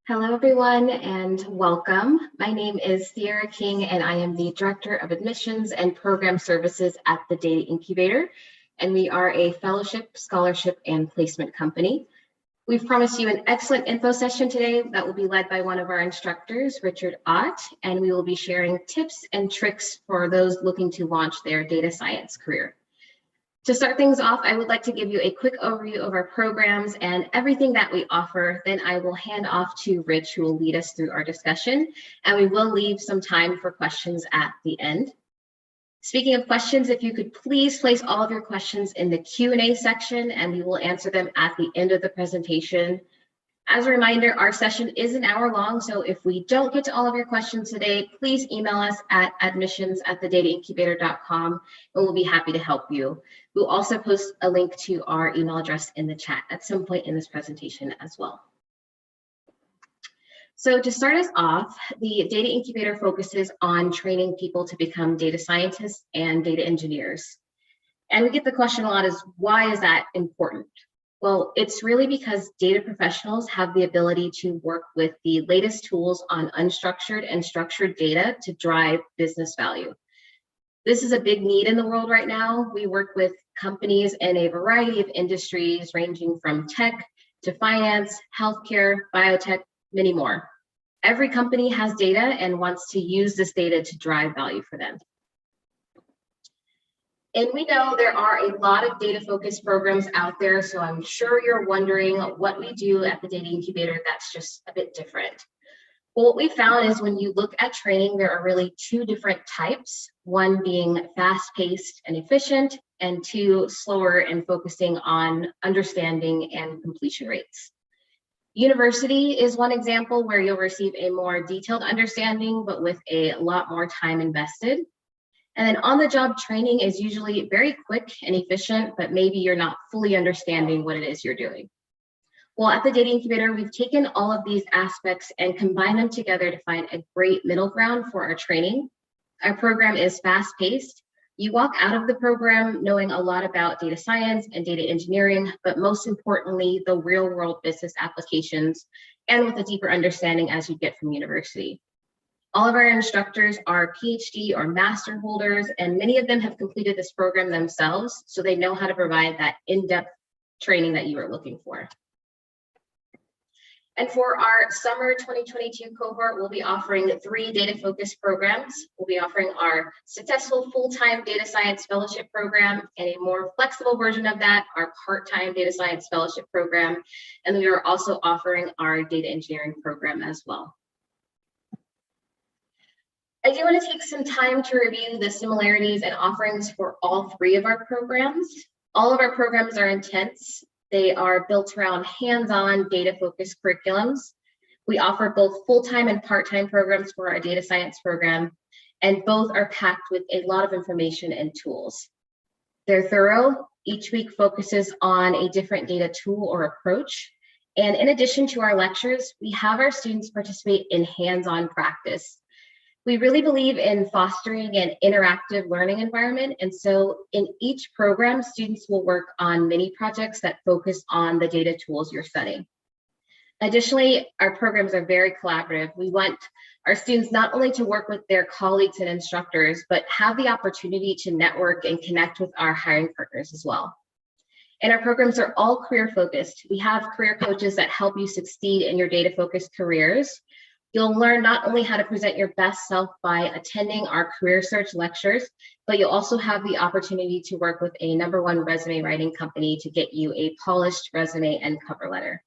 Hello, everyone, and welcome. My name is Sierra King, and I am the Director of Admissions and Program Services at the Data Incubator, and we are a fellowship, scholarship, and placement company. We've promised you an excellent info session today that will be led by one of our instructors, Richard Ott, and we will be sharing tips and tricks for those looking to launch their data science career. To start things off, I would like to give you a quick overview of our programs and everything that we offer. Then I will hand off to Rich, who will lead us through our discussion, and we will leave some time for questions at the end. Speaking of questions, if you could please place all of your questions in the Q&A section, and we will answer them at the end of the presentation. As a reminder, our session is an hour long, so if we don't get to all of your questions today, please email us at admissions@thedataincubator.com, and we'll be happy to help you. We'll also post a link to our email address in the chat at some point in this presentation as well. So to start us off, the Data Incubator focuses on training people to become data scientists and data engineers. And we get the question a lot is, why is that important? Well, it's really because data professionals have the ability to work with the latest tools on unstructured and structured data to drive business value. This is a big need in the world right now. We work with companies in a variety of industries ranging from tech to finance, healthcare, biotech, many more. Every company has data and wants to use this data to drive value for them. And we know there are a lot of data-focused programs out there, so I'm sure you're wondering what we do at the Data Incubator that's just a bit different. Well, what we found is when you look at training, there are really two different types, one being fast-paced and efficient, and two, slower and focusing on understanding and completion rates. University is one example where you'll receive a more detailed understanding, but with a lot more time invested. And then on-the-job training is usually very quick and efficient, but maybe you're not fully understanding what it is you're doing. Well, at the Data Incubator, we've taken all of these aspects and combined them together to find a great middle ground for our training. Our program is fast-paced. You walk out of the program knowing a lot about data science and data engineering, but most importantly, the real-world business applications, and with a deeper understanding as you get from university. All of our instructors are PhD or master holders, and many of them have completed this program themselves, so they know how to provide that in-depth training that you are looking for. And for our summer 2022 cohort, we'll be offering 3 data-focused programs. We'll be offering our successful full-time data science fellowship program and a more flexible version of that, our part-time data science fellowship program. And we are also offering our data engineering program as well. I do want to take some time to review the similarities and offerings for all 3 of our programs. All of our programs are intense. They are built around hands-on data-focused curriculums. We offer both full-time and part-time programs for our data science program, and both are packed with a lot of information and tools. They're thorough. Each week focuses on a different data tool or approach. And in addition to our lectures, we have our students participate in hands-on practice. We really believe in fostering an interactive learning environment, and so in each program, students will work on mini projects that focus on the data tools you're studying. Additionally, our programs are very collaborative. We want our students not only to work with their colleagues and instructors, but have the opportunity to network and connect with our hiring partners as well. And our programs are all career focused. We have career coaches that help you succeed in your data-focused careers. You'll learn not only how to present your best self by attending our career search lectures, but you'll also have the opportunity to work with a #1 resume writing company to get you a polished resume and cover letter.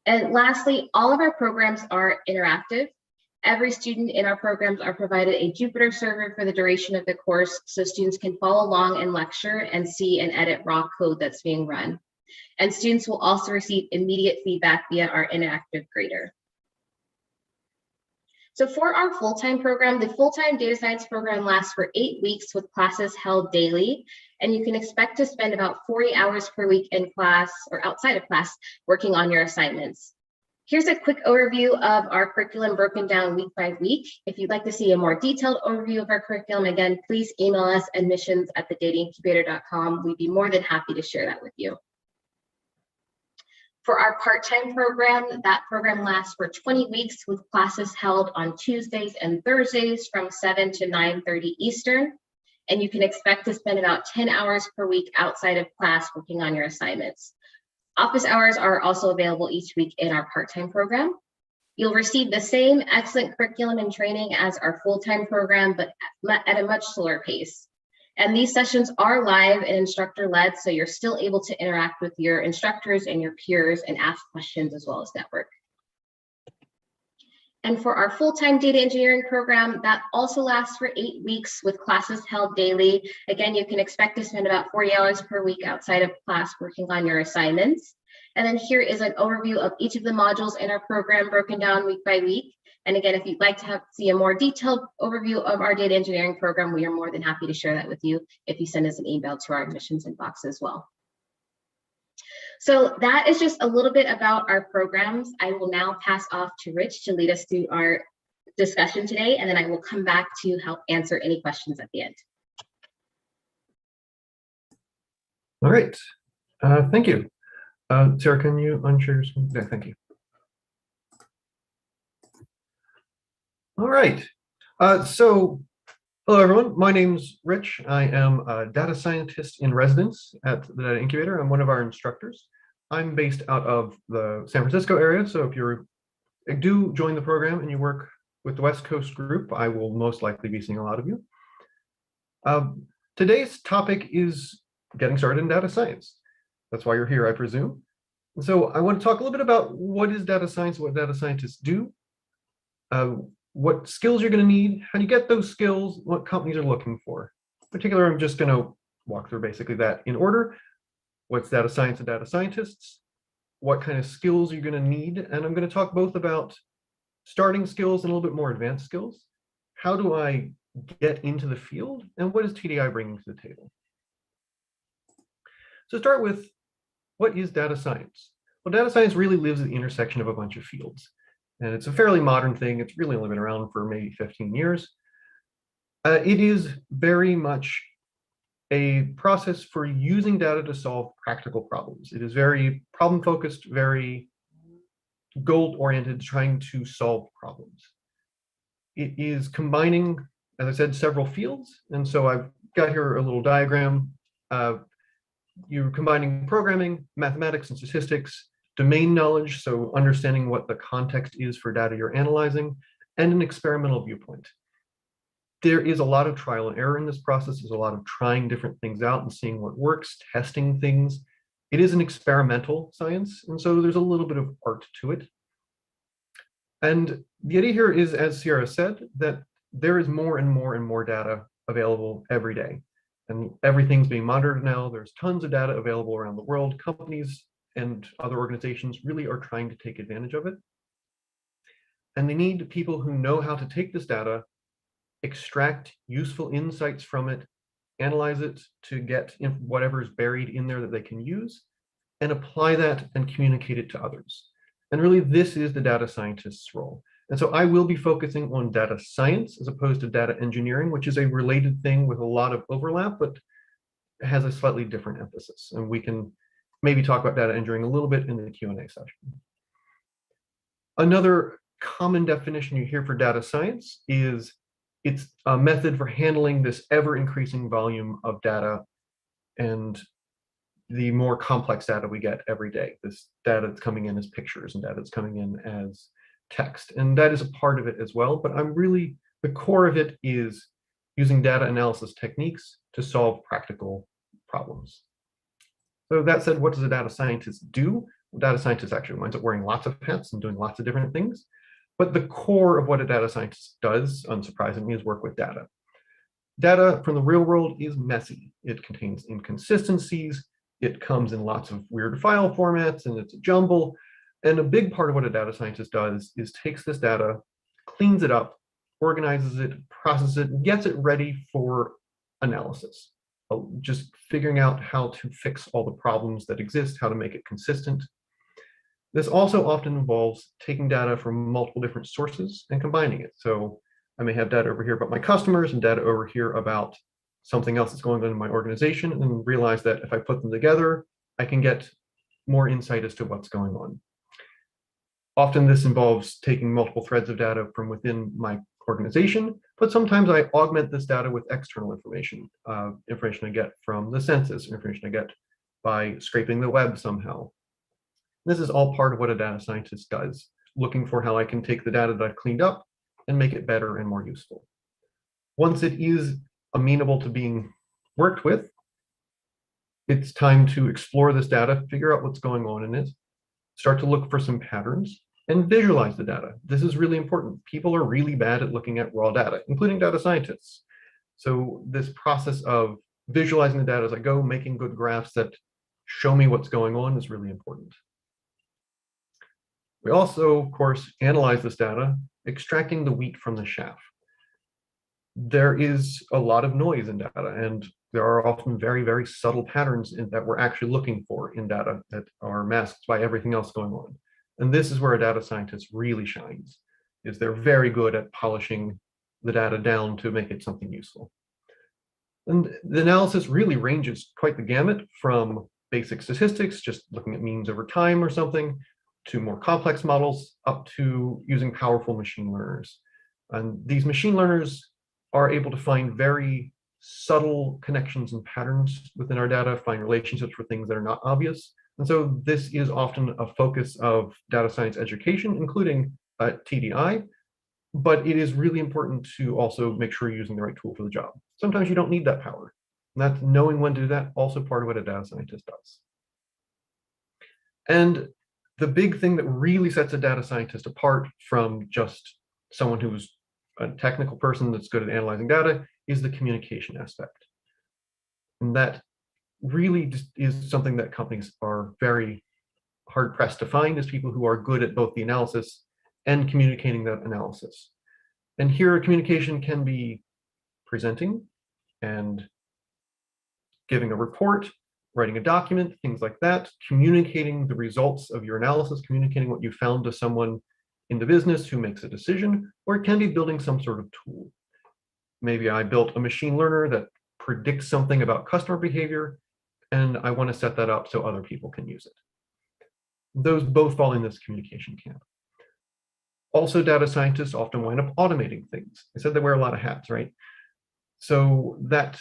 And lastly, all of our programs are interactive. Every student in our programs are provided a Jupyter server for the duration of the course, so students can follow along in lecture and see and edit raw code that's being run. And students will also receive immediate feedback via our interactive grader. So for our full-time program, the full-time data science program lasts for 8 weeks with classes held daily, and you can expect to spend about 40 hours per week in class or outside of class working on your assignments. Here's a quick overview of our curriculum broken down week by week. If you'd like to see a more detailed overview of our curriculum, again, please email us admissions@thedataincubator.com. We'd be more than happy to share that with you. For our part-time program, that program lasts for 20 weeks with classes held on Tuesdays and Thursdays from 7 to 9:30 Eastern. And you can expect to spend about 10 hours per week outside of class working on your assignments. Office hours are also available each week in our part-time program. You'll receive the same excellent curriculum and training as our full-time program, but at a much slower pace. And these sessions are live and instructor-led, so you're still able to interact with your instructors and your peers and ask questions as well as network. And for our full-time data engineering program, that also lasts for 8 weeks with classes held daily. Again, you can expect to spend about 40 hours per week outside of class working on your assignments. And then here is an overview of each of the modules in our program broken down week by week. And again, if you'd like to see a more detailed overview of our data engineering program, we are more than happy to share that with you if you send us an email to our admissions inbox as well. So that is just a little bit about our programs. I will now pass off to Rich to lead us through our discussion today, and then I will come back to help answer any questions at the end. All right, thank you. Sarah, can you unshare your screen? Yeah, thank you. All right, so hello everyone, my name's Rich. I am a data scientist in residence at the Data Incubator. I'm one of our instructors. I'm based out of the San Francisco area, so if you do join the program and you work with the West Coast group, I will most likely be seeing a lot of you. Today's topic is getting started in data science. That's why you're here, I presume. And so I want to talk a little bit about what is data science, what data scientists do, what skills you're going to need, how do you get those skills, what companies are looking for. In particular, I'm just going to walk through basically that in order. What's data science and data scientists? What kind of skills you're going to need? And I'm going to talk both about starting skills and a little bit more advanced skills. How do I get into the field? And what is TDI bringing to the table? So start with, what is data science? Well, data science really lives at the intersection of a bunch of fields. And it's a fairly modern thing. It's really only been around for maybe 15 years. It is very much a process for using data to solve practical problems. It is very problem-focused, very goal-oriented, trying to solve problems. It is combining, as I said, several fields. And so I've got here a little diagram. You're combining programming, mathematics and statistics, domain knowledge, so understanding what the context is for data you're analyzing, and an experimental viewpoint. There is a lot of trial and error in this process. There's a lot of trying different things out and seeing what works, testing things. It is an experimental science, and so there's a little bit of art to it. And the idea here is, as Sierra said, that there is more and more and more data available every day. And everything's being monitored now. There's tons of data available around the world. Companies and other organizations really are trying to take advantage of it. And they need people who know how to take this data, extract useful insights from it, analyze it to get whatever is buried in there that they can use, and apply that and communicate it to others. And really, this is the data scientist's role. And so I will be focusing on data science as opposed to data engineering, which is a related thing with a lot of overlap, but has a slightly different emphasis. And we can maybe talk about data engineering a little bit in the Q&A session. Another common definition you hear for data science is it's a method for handling this ever-increasing volume of data and the more complex data we get every day. This data that's coming in as pictures and data that's coming in as text. And that is a part of it as well, but the core of it is using data analysis techniques to solve practical problems. So that said, what does a data scientist do? Well, data scientist actually winds up wearing lots of hats and doing lots of different things. But the core of what a data scientist does, unsurprisingly, is work with data. Data from the real world is messy. It contains inconsistencies. It comes in lots of weird file formats, and it's a jumble. And a big part of what a data scientist does is takes this data, cleans it up, organizes it, processes it, gets it ready for analysis. Just figuring out how to fix all the problems that exist, how to make it consistent. This also often involves taking data from multiple different sources and combining it. So I may have data over here about my customers and data over here about something else that's going on in my organization, and realize that if I put them together, I can get more insight as to what's going on. Often this involves taking multiple threads of data from within my organization, but sometimes I augment this data with external information, information I get from the census, information I get by scraping the web somehow. This is all part of what a data scientist does, looking for how I can take the data that I've cleaned up and make it better and more useful. Once it is amenable to being worked with, it's time to explore this data, figure out what's going on in it, start to look for some patterns, and visualize the data. This is really important. People are really bad at looking at raw data, including data scientists. So this process of visualizing the data as I go, making good graphs that show me what's going on is really important. We also, of course, analyze this data, extracting the wheat from the chaff. There is a lot of noise in data, and there are often very, very subtle patterns that we're actually looking for in data that are masked by everything else going on. And this is where a data scientist really shines, is they're very good at polishing the data down to make it something useful. And the analysis really ranges quite the gamut from basic statistics, just looking at means over time or something, to more complex models, up to using powerful machine learners. And these machine learners are able to find very subtle connections and patterns within our data, find relationships for things that are not obvious. And so this is often a focus of data science education, including TDI, but it is really important to also make sure you're using the right tool for the job. Sometimes you don't need that power. And that's knowing when to do that, also part of what a data scientist does. And the big thing that really sets a data scientist apart from just someone who's a technical person that's good at analyzing data is the communication aspect. And that really just is something that companies are very hard pressed to find, is people who are good at both the analysis and communicating that analysis. And here communication can be presenting and giving a report, writing a document, things like that, communicating the results of your analysis, communicating what you found to someone in the business who makes a decision, or it can be building some sort of tool. Maybe I built a machine learner that predicts something about customer behavior, and I want to set that up so other people can use it. Those both fall in this communication camp. Also, data scientists often wind up automating things. I said they wear a lot of hats, right? So that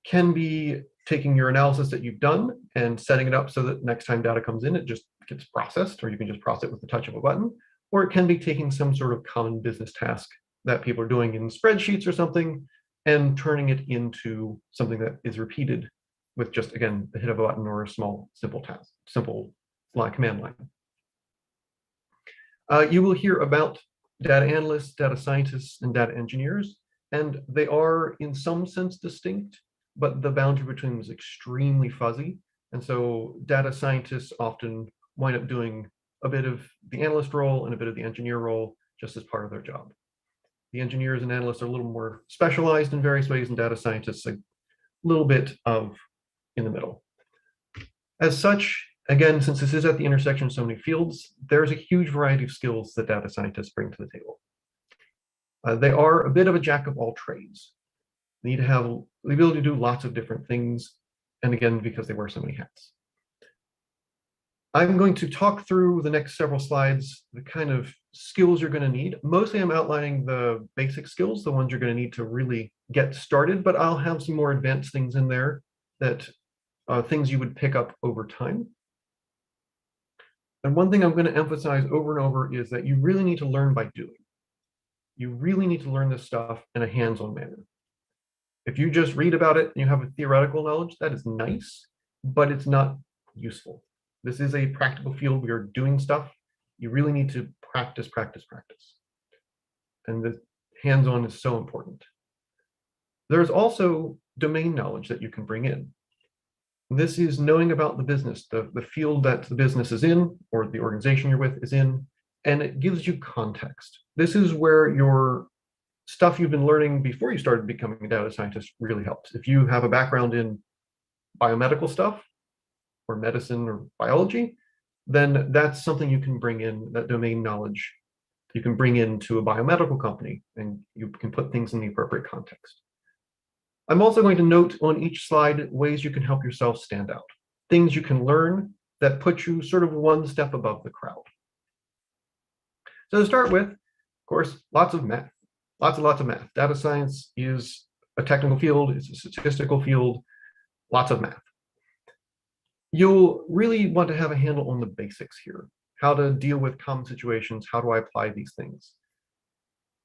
can be taking your analysis that you've done and setting it up so that next time data comes in, it just gets processed, or you can just process it with the touch of a button. Or it can be taking some sort of common business task that people are doing in spreadsheets or something and turning it into something that is repeated with just, again, the hit of a button or a small, simple task, simple command line. You will hear about data analysts, data scientists, and data engineers, and they are in some sense distinct, but the boundary between them is extremely fuzzy. And so data scientists often wind up doing a bit of the analyst role and a bit of the engineer role just as part of their job. The engineers and analysts are a little more specialized in various ways, and data scientists a little bit of in the middle. As such, again, since this is at the intersection of so many fields, there's a huge variety of skills that data scientists bring to the table. They are a bit of a jack of all trades. They need to have the ability to do lots of different things, and again, because they wear so many hats. I'm going to talk through the next several slides, the kind of skills you're going to need. Mostly I'm outlining the basic skills, the ones you're going to need to really get started, but I'll have some more advanced things in there that things you would pick up over time. And one thing I'm going to emphasize over and over is that you really need to learn by doing. You really need to learn this stuff in a hands-on manner. If you just read about it and you have a theoretical knowledge, that is nice, but it's not useful. This is a practical field. We are doing stuff. You really need to practice, practice, practice. And the hands-on is so important. There's also domain knowledge that you can bring in. This is knowing about the business, the field that the business is in, or the organization you're with is in, and it gives you context. This is where your stuff you've been learning before you started becoming a data scientist really helps. If you have a background in biomedical stuff, or medicine or biology, then that's something you can bring in, that domain knowledge you can bring into a biomedical company, and you can put things in the appropriate context. I'm also going to note on each slide ways you can help yourself stand out, things you can learn that put you sort of one step above the crowd. So to start with, of course, lots of math, lots of math. Data science is a technical field, it's a statistical field, lots of math. You'll really want to have a handle on the basics here, how to deal with common situations, how do I apply these things.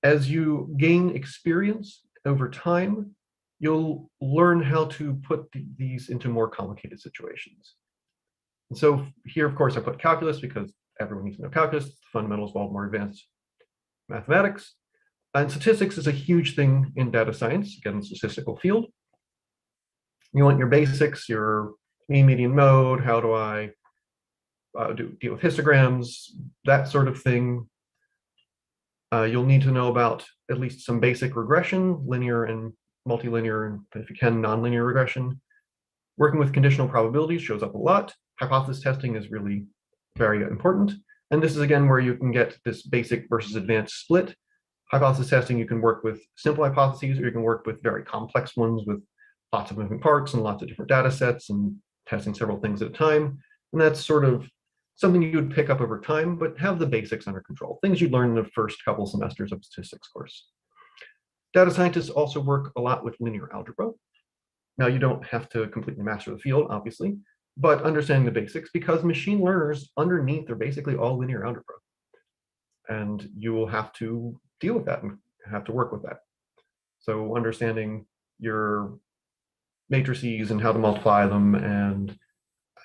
As you gain experience over time, you'll learn how to put these into more complicated situations. And so here, of course, I put calculus because everyone needs to know calculus. The fundamentals of all more advanced mathematics. And statistics is a huge thing in data science, again, the statistical field. You want your basics, your mean, median, mode, how do I deal with histograms, that sort of thing. You'll need to know about at least some basic regression, linear and multilinear, and if you can, nonlinear regression. Working with conditional probabilities shows up a lot. Hypothesis testing is really very important. And this is, again, where you can get this basic versus advanced split. Hypothesis testing, you can work with simple hypotheses, or you can work with very complex ones with lots of moving parts and lots of different data sets and testing several things at a time. And that's sort of something you would pick up over time, but have the basics under control, things you learn in the first couple semesters of statistics course. Data scientists also work a lot with linear algebra. Now, you don't have to completely master the field, obviously, but understanding the basics, because machine learners underneath are basically all linear algebra. And you will have to deal with that and have to work with that. So understanding your matrices and how to multiply them, and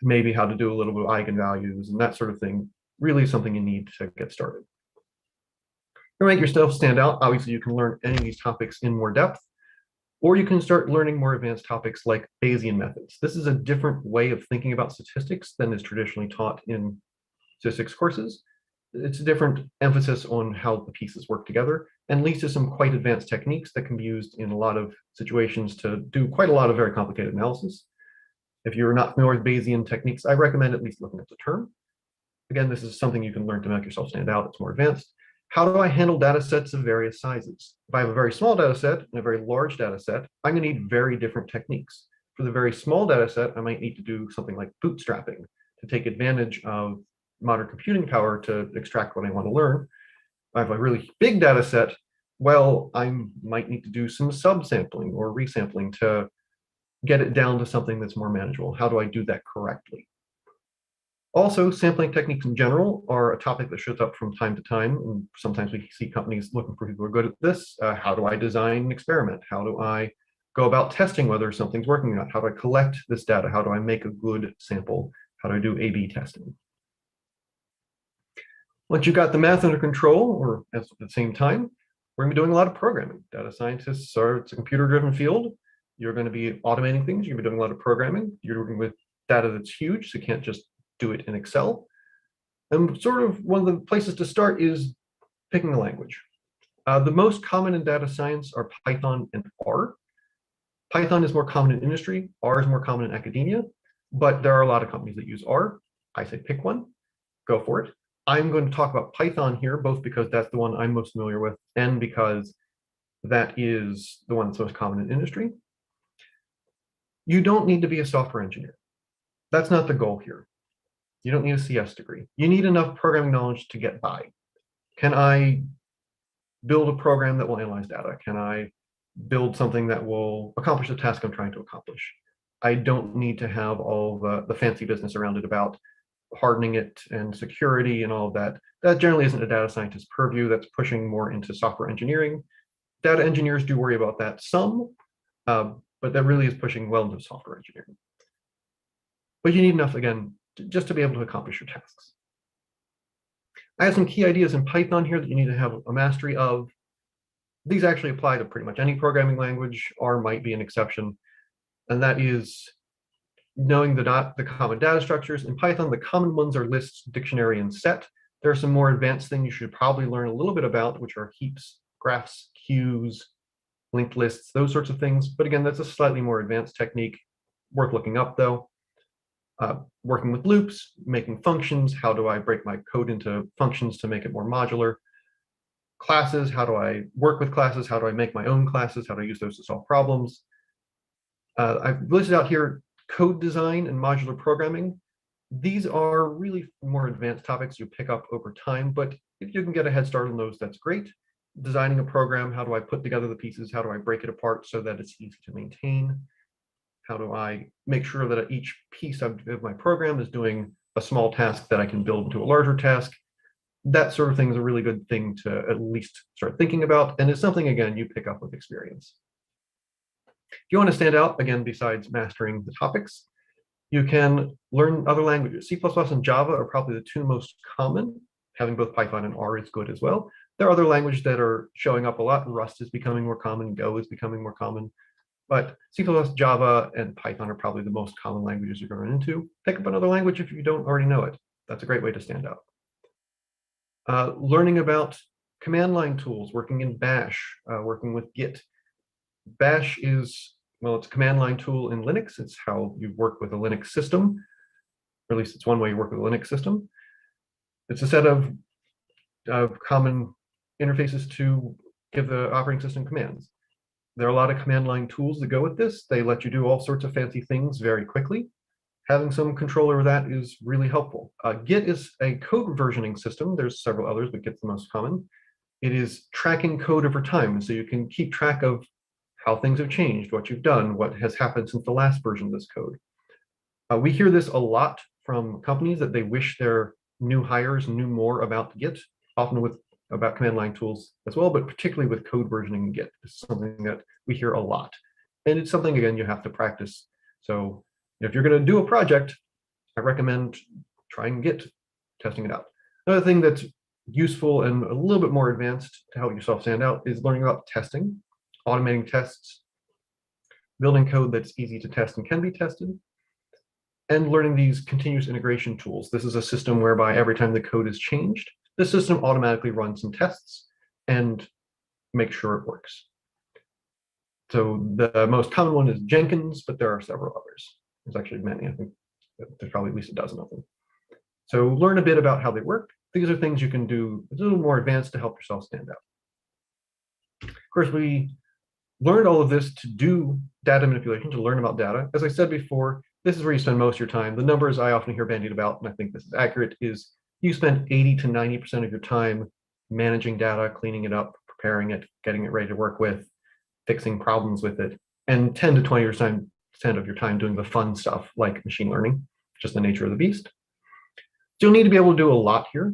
maybe how to do a little bit of eigenvalues and that sort of thing, really is something you need to get started. To make yourself stand out, obviously you can learn any of these topics in more depth, or you can start learning more advanced topics like Bayesian methods. This is a different way of thinking about statistics than is traditionally taught in statistics courses. It's a different emphasis on how the pieces work together, and leads to some quite advanced techniques that can be used in a lot of situations to do quite a lot of very complicated analysis. If you're not familiar with Bayesian techniques, I recommend at least looking at the term. Again, this is something you can learn to make yourself stand out. It's more advanced. How do I handle data sets of various sizes? If I have a very small data set and a very large data set, I'm going to need very different techniques. For the very small data set, I might need to do something like bootstrapping to take advantage of modern computing power to extract what I want to learn. If I have a really big data set, well, I might need to do some subsampling or resampling to get it down to something that's more manageable. How do I do that correctly? Also, sampling techniques in general are a topic that shows up from time to time, and sometimes we see companies looking for people who are good at this. How do I design an experiment? How do I go about testing whether something's working or not? How do I collect this data? How do I make a good sample? How do I do A/B testing? Once you've got the math under control, or at the same time, we're going to be doing a lot of programming. Data scientists it's a computer-driven field. You're going to be automating things. You're going to be doing a lot of programming. You're working with data that's huge, so you can't just do it in Excel. And sort of one of the places to start is picking a language. The most common in data science are Python and R. Python is more common in industry. R is more common in academia, but there are a lot of companies that use R. I say pick one, go for it. I'm going to talk about Python here, both because that's the one I'm most familiar with and because that is the one that's most common in industry. You don't need to be a software engineer. That's not the goal here. You don't need a CS degree. You need enough programming knowledge to get by. Can I build a program that will analyze data? Can I build something that will accomplish the task I'm trying to accomplish? I don't need to have all the fancy business around it about hardening it and security and all of that. That generally isn't a data scientist's purview. That's pushing more into software engineering. Data engineers do worry about that some, but that really is pushing well into software engineering. But you need enough, again, just to be able to accomplish your tasks. I have some key ideas in Python here that you need to have a mastery of. These actually apply to pretty much any programming language. R might be an exception, and that is knowing the common data structures. In Python, the common ones are lists, dictionary, and set. There are some more advanced things you should probably learn a little bit about, which are heaps, graphs, queues, linked lists, those sorts of things. But again, that's a slightly more advanced technique, worth looking up though. Working with loops, making functions, how do I break my code into functions to make it more modular? Classes, how do I work with classes? How do I make my own classes? How do I use those to solve problems? I've listed out here code design and modular programming. These are really more advanced topics you pick up over time, but if you can get a head start on those, that's great. Designing a program, how do I put together the pieces? How do I break it apart so that it's easy to maintain? How do I make sure that each piece of my program is doing a small task that I can build into a larger task? That sort of thing is a really good thing to at least start thinking about, and it's something, again, you pick up with experience. If you want to stand out, again, besides mastering the topics, you can learn other languages. C++ and Java are probably the two most common. Having both Python and R is good as well. There are other languages that are showing up a lot. Rust is becoming more common. Go is becoming more common. But C++, Java, and Python are probably the most common languages you're going to run into. Pick up another language if you don't already know it. That's a great way to stand out. Learning about command line tools, working in Bash, working with Git. Bash is, well, it's a command line tool in Linux. It's how you work with a Linux system, or at least it's one way you work with a Linux system. It's a set of common interfaces to give the operating system commands. There are a lot of command line tools that go with this. They let you do all sorts of fancy things very quickly. Having some control over that is really helpful. Git is a code versioning system. There's several others, but Git's the most common. It is tracking code over time, so you can keep track of how things have changed, what you've done, what has happened since the last version of this code. We hear this a lot from companies that they wish their new hires knew more about Git, often about command line tools as well, but particularly with code versioning in Git. This is something that we hear a lot. And it's something, again, you have to practice. So if you're going to do a project, I recommend trying Git, testing it out. Another thing that's useful and a little bit more advanced to help yourself stand out is learning about testing, automating tests, building code that's easy to test and can be tested, and learning these continuous integration tools. This is a system whereby every time the code is changed, the system automatically runs some tests and makes sure it works. So the most common one is Jenkins, but there are several others. There's actually many. I think there's probably at least a dozen of them. So learn a bit about how they work. These are things you can do a little more advanced to help yourself stand out. Of course, we learned all of this to do data manipulation, to learn about data. As I said before, this is where you spend most of your time. The numbers I often hear bandied about, and I think this is accurate, is you spend 80 to 90% of your time managing data, cleaning it up, preparing it, getting it ready to work with, fixing problems with it, and 10 to 20% of your time doing the fun stuff like machine learning, just the nature of the beast. So you'll need to be able to do a lot here.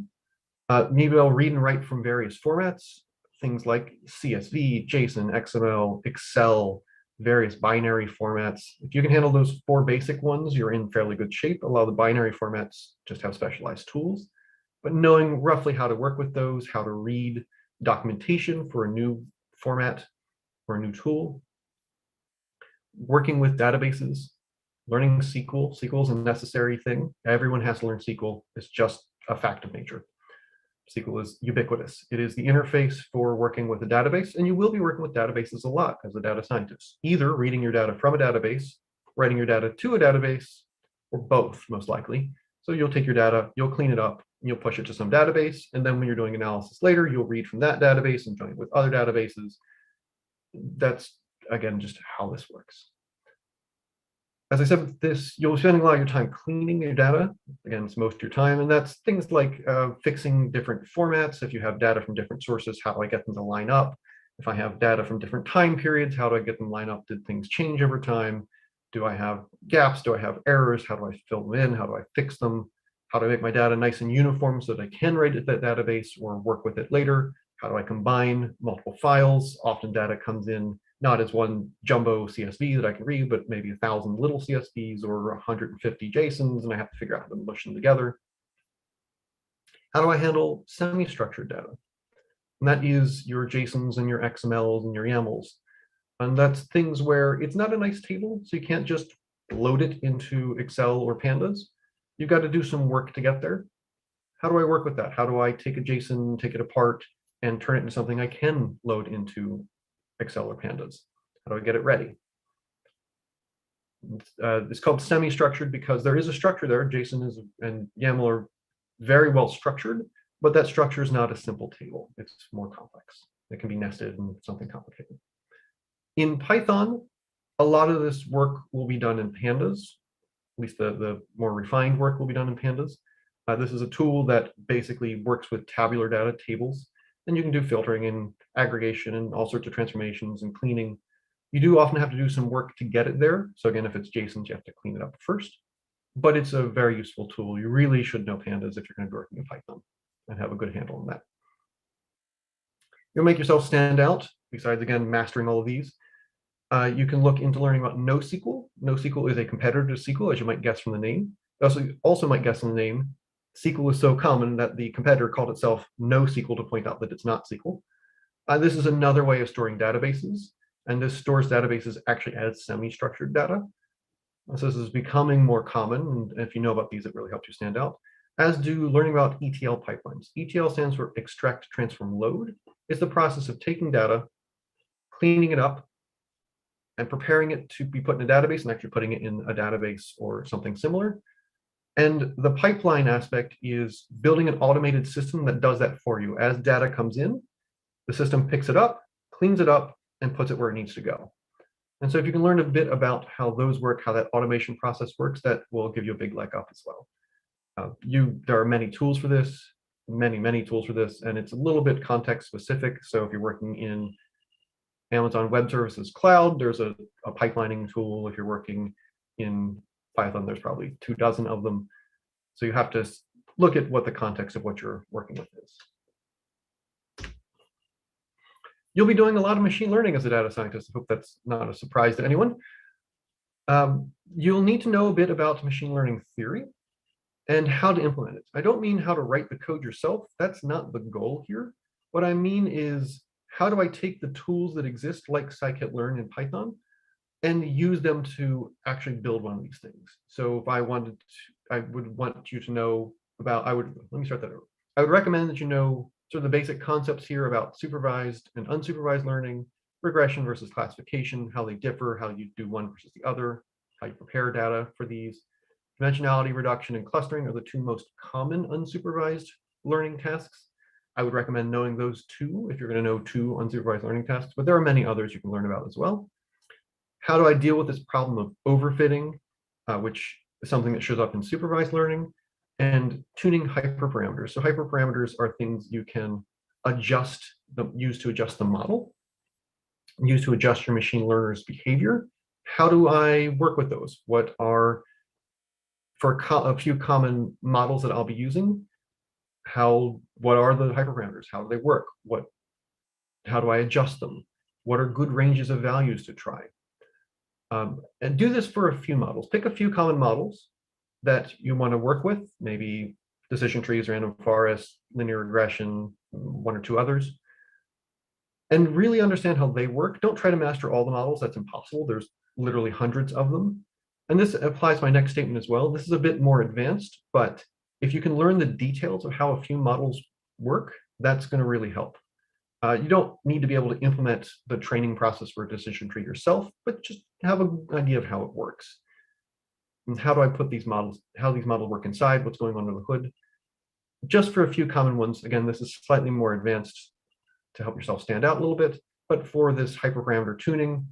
You need to be able to read and write from various formats, things like CSV, JSON, XML, Excel, various binary formats. If you can handle those 4 basic ones, you're in fairly good shape. A lot of the binary formats just have specialized tools, but knowing roughly how to work with those, how to read documentation for a new format or a new tool, working with databases, learning SQL. SQL is a necessary thing. Everyone has to learn SQL. It's just a fact of nature. SQL is ubiquitous. It is the interface for working with a database, and you will be working with databases a lot as a data scientist, either reading your data from a database, writing your data to a database, or both, most likely. So you'll take your data, you'll clean it up, you'll push it to some database, and then when you're doing analysis later, you'll read from that database and join it with other databases. That's, again, just how this works. As I said, you'll be spending a lot of your time cleaning your data. Again, it's most of your time, and that's things like fixing different formats. If you have data from different sources, how do I get them to line up? If I have data from different time periods, how do I get them line up? Did things change over time? Do I have gaps? Do I have errors? How do I fill them in? How do I fix them? How do I make my data nice and uniform so that I can write it to that database or work with it later? How do I combine multiple files? Often data comes in not as one jumbo CSV that I can read, but maybe 1,000 little CSVs or 150 JSONs, and I have to figure out how to mush them together. How do I handle semi-structured data? And that is your JSONs and your XMLs and your YAMLs. And that's things where it's not a nice table, so you can't just load it into Excel or Pandas. You've got to do some work to get there. How do I work with that? How do I take a JSON, take it apart, and turn it into something I can load into Excel or Pandas? How do I get it ready? It's called semi-structured because there is a structure there. JSON and YAML are very well structured, but that structure is not a simple table. It's more complex. It can be nested and something complicated. In Python, a lot of this work will be done in Pandas. least the more refined work will be done in pandas. This is a tool that basically works with tabular data tables, and you can do filtering and aggregation and all sorts of transformations and cleaning. You do often have to do some work to get it there. So again, if it's JSON, you have to clean it up first, but it's a very useful tool. You really should know pandas if you're going to be working in Python and have a good handle on that. You'll make yourself stand out, besides, again, mastering all of these. You can look into learning about NoSQL. NoSQL is a competitor to SQL, as you might guess from the name. You also might guess from the name, SQL is so common that the competitor called itself NoSQL to point out that it's not SQL. This is another way of storing databases, and this stores databases actually as semi-structured data. So this is becoming more common, and if you know about these, it really helps you stand out, as do learning about ETL pipelines. ETL stands for extract, transform, load. It's the process of taking data, cleaning it up, and preparing it to be put in a database and actually putting it in a database or something similar. And the pipeline aspect is building an automated system that does that for you. As data comes in, the system picks it up, cleans it up, and puts it where it needs to go. And so if you can learn a bit about how those work, how that automation process works, that will give you a big leg up as well. There are many tools for this, many tools for this, and it's a little bit context specific. So if you're working in Amazon Web Services Cloud, there's a pipelining tool. If you're working in Python, there's probably 24 of them. So you have to look at what the context of what you're working with is. You'll be doing a lot of machine learning as a data scientist. I hope that's not a surprise to anyone. You'll need to know a bit about machine learning theory and how to implement it. I don't mean how to write the code yourself. That's not the goal here. What I mean is, how do I take the tools that exist, like scikit-learn in Python, and use them to actually build one of these things? So if I wanted to, I would want you to know about, let me start that over. I would recommend that you know sort of the basic concepts here about supervised and unsupervised learning, regression versus classification, how they differ, how you do one versus the other, how you prepare data for these. Dimensionality reduction and clustering are the two most common unsupervised learning tasks. I would recommend knowing those two if you're going to know two unsupervised learning tasks, but there are many others you can learn about as well. How do I deal with this problem of overfitting, which is something that shows up in supervised learning, and tuning hyperparameters. So hyperparameters are things you can use to adjust the model, use to adjust your machine learner's behavior. How do I work with those? What are, for a few common models that I'll be using, what are the hyperparameters? How do they work? How do I adjust them? What are good ranges of values to try? And do this for a few models. Pick a few common models that you want to work with, maybe decision trees, random forest, linear regression, one or two others, and really understand how they work. Don't try to master all the models. That's impossible. There's literally hundreds of them. And this applies to my next statement as well. This is a bit more advanced, but if you can learn the details of how a few models work, that's going to really help. You don't need to be able to implement the training process for a decision tree yourself, but just have an idea of how it works. And how do I put these models, how these models work inside, what's going on under the hood. Just for a few common ones, again, this is slightly more advanced to help yourself stand out a little bit, but for this hyperparameter tuning,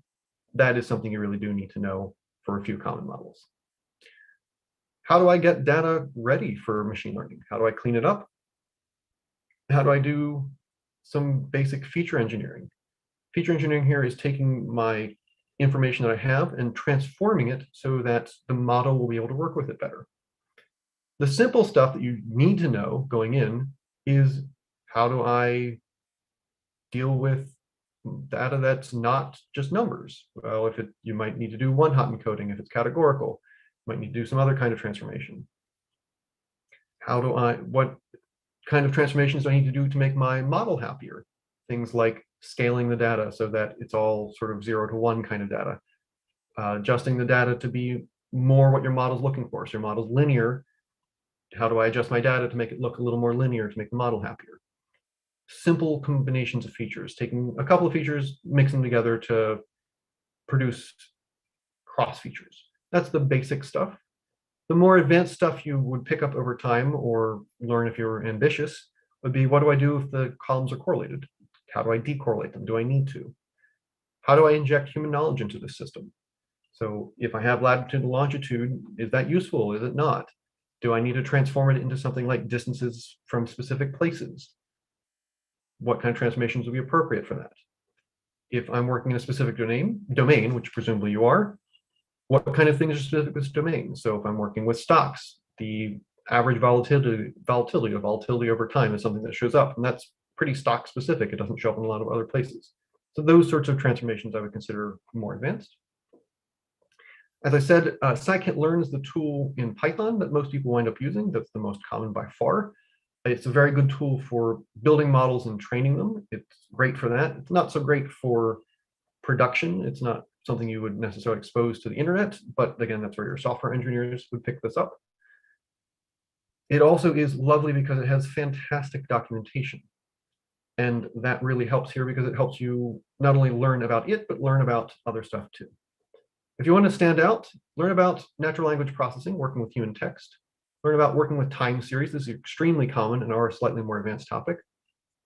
that is something you really do need to know for a few common models. How do I get data ready for machine learning? How do I clean it up? How do I do some basic feature engineering? Feature engineering here is taking my information that I have and transforming it so that the model will be able to work with it better. The simple stuff that you need to know going in is, how do I deal with data that's not just numbers? Well, you might need to do one-hot encoding if it's categorical. You might need to do some other kind of transformation. What kind of transformations do I need to do to make my model happier? Things like scaling the data so that it's all sort of 0 to 1 kind of data. Adjusting the data to be more what your model's looking for. So your model's linear. How do I adjust my data to make it look a little more linear to make the model happier? Simple combinations of features, taking a couple of features, mixing them together to produce cross features. That's the basic stuff. The more advanced stuff you would pick up over time or learn if you're ambitious would be, what do I do if the columns are correlated? How do I decorrelate them? Do I need to? How do I inject human knowledge into the system? So if I have latitude and longitude, is that useful? Is it not? Do I need to transform it into something like distances from specific places? What kind of transformations would be appropriate for that? If I'm working in a specific domain, which presumably you are, what kind of things are specific to this domain? So if I'm working with stocks, the average volatility over time is something that shows up, and that's pretty stock specific. It doesn't show up in a lot of other places. So those sorts of transformations I would consider more advanced. As I said, scikit-learn is the tool in Python that most people wind up using. That's the most common by far. It's a very good tool for building models and training them. It's great for that. It's not so great for production. It's not something you would necessarily expose to the internet, but again, that's where your software engineers would pick this up. It also is lovely because it has fantastic documentation. And that really helps here because it helps you not only learn about it, but learn about other stuff too. If you want to stand out, learn about natural language processing, working with human text. Learn about working with time series. This is extremely common in our slightly more advanced topic.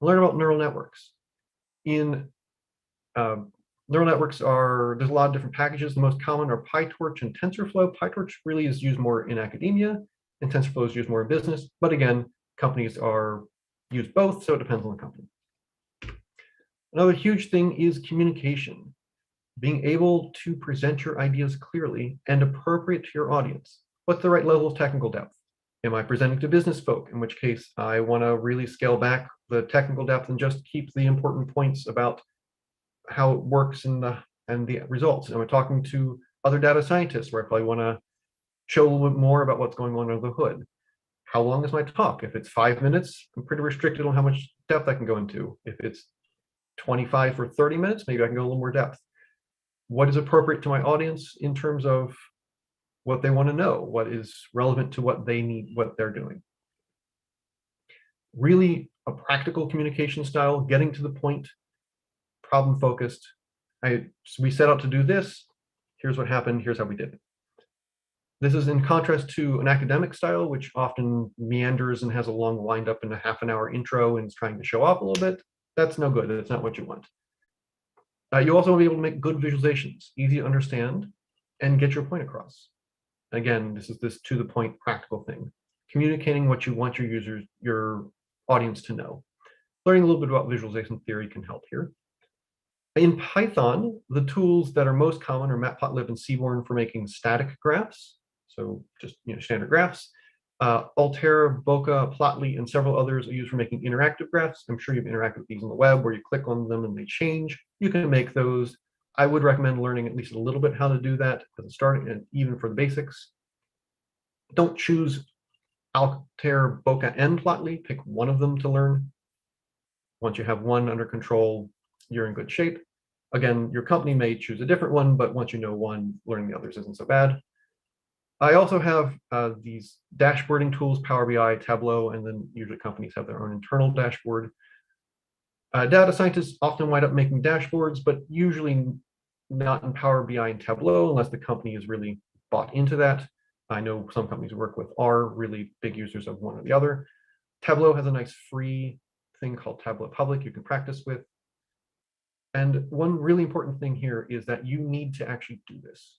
Learn about neural networks. In neural networks there's a lot of different packages. The most common are PyTorch and TensorFlow. PyTorch really is used more in academia, and TensorFlow is used more in business. But again, companies use both, so it depends on the company. Another huge thing is communication. Being able to present your ideas clearly and appropriate to your audience. What's the right level of technical depth? Am I presenting to business folk, in which case I want to really scale back the technical depth and just keep the important points about how it works and the results? Am I talking to other data scientists where I probably want to show a little bit more about what's going on under the hood? How long is my talk? If it's 5 minutes, I'm pretty restricted on how much depth I can go into. If it's 25 or 30 minutes, maybe I can go a little more depth. What is appropriate to my audience in terms of what they want to know, what is relevant to what they need, what they're doing. Really a practical communication style, getting to the point, problem focused. We set out to do this, here's what happened, here's how we did it. This is in contrast to an academic style, which often meanders and has a long wind up in a half an hour intro and is trying to show off a little bit. That's no good, that's not what you want. You also want to be able to make good visualizations, easy to understand, and get your point across. Again, this is this to the point practical thing. Communicating what you want your audience to know. Learning a little bit about visualization theory can help here. In Python, the tools that are most common are Matplotlib and Seaborn for making static graphs. So just standard graphs. Altair, Bokeh, Plotly, and several others are used for making interactive graphs. I'm sure you've interacted with these on the web where you click on them and they change. You can make those. I would recommend learning at least a little bit how to do that as a start, and even for the basics. Don't choose Altair, Bokeh, and Plotly. Pick one of them to learn. Once you have one under control, you're in good shape. Again, your company may choose a different one, but once you know one, learning the others isn't so bad. I also have these dashboarding tools, Power BI, Tableau, and then usually companies have their own internal dashboard. Data scientists often wind up making dashboards, but usually not in Power BI and Tableau unless the company is really bought into that. I know some companies we work with are really big users of one or the other. Tableau has a nice free thing called Tableau Public you can practice with. And one really important thing here is that you need to actually do this.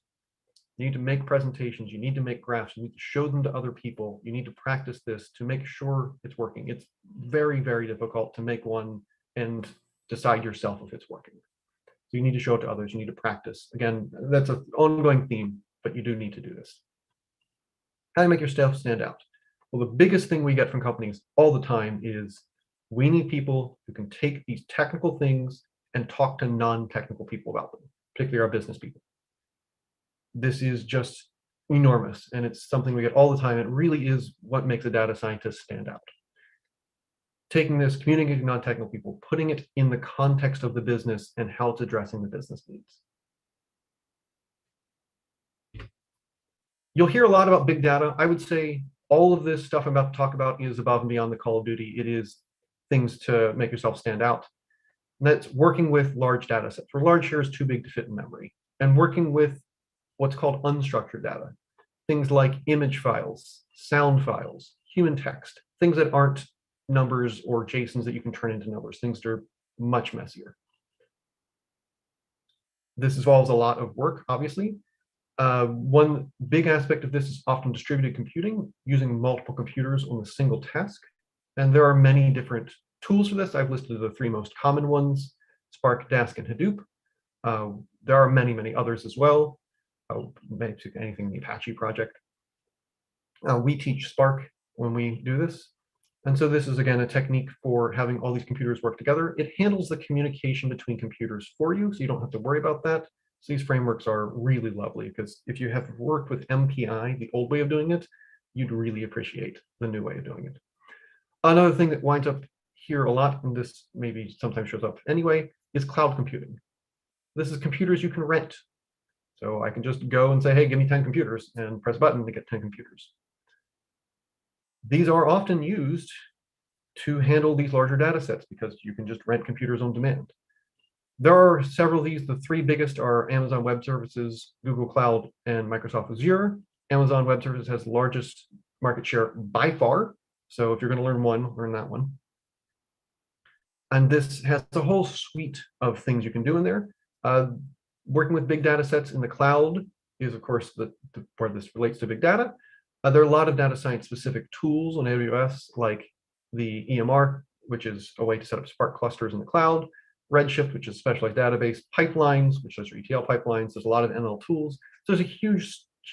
You need to make presentations, you need to make graphs, you need to show them to other people, you need to practice this to make sure it's working. It's very, very difficult to make one and decide yourself if it's working. So you need to show it to others, you need to practice. Again, that's an ongoing theme, but you do need to do this. How do you make your stuff stand out? Well, the biggest thing we get from companies all the time is we need people who can take these technical things and talk to non-technical people about them, particularly our business people. This is just enormous, and it's something we get all the time. It really is what makes a data scientist stand out. Taking this, communicating to non-technical people, putting it in the context of the business and how it's addressing the business needs. You'll hear a lot about big data. I would say all of this stuff I'm about to talk about is above and beyond the Call of Duty. It is things to make yourself stand out. And that's working with large data sets, where large here is too big to fit in memory, and working with what's called unstructured data, things like image files, sound files, human text, things that aren't numbers or JSONs that you can turn into numbers, things that are much messier. This involves a lot of work, obviously. One big aspect of this is often distributed computing, using multiple computers on a single task. And there are many different tools for this. I've listed the three most common ones: Spark, Dask, and Hadoop. There are many, many others as well. Basically anything in the Apache project. We teach Spark when we do this. And so this is, again, a technique for having all these computers work together. It handles the communication between computers for you, so you don't have to worry about that. So these frameworks are really lovely, because if you have worked with MPI, the old way of doing it, you'd really appreciate the new way of doing it. Another thing that winds up here a lot, and this maybe sometimes shows up anyway, is cloud computing. This is computers you can rent. So I can just go and say, hey, give me 10 computers, and press a button to get 10 computers. These are often used to handle these larger data sets because you can just rent computers on demand. There are several of these. The three biggest are Amazon Web Services, Google Cloud, and Microsoft Azure. Amazon Web Services has the largest market share by far. So if you're going to learn one, learn that one. And this has a whole suite of things you can do in there. Working with big data sets in the cloud is, of course, where this relates to big data. There are a lot of data science specific tools on AWS, like the EMR, which is a way to set up Spark clusters in the cloud, Redshift, which is a specialized database, pipelines, which is your ETL pipelines. There's a lot of ML tools. So there's a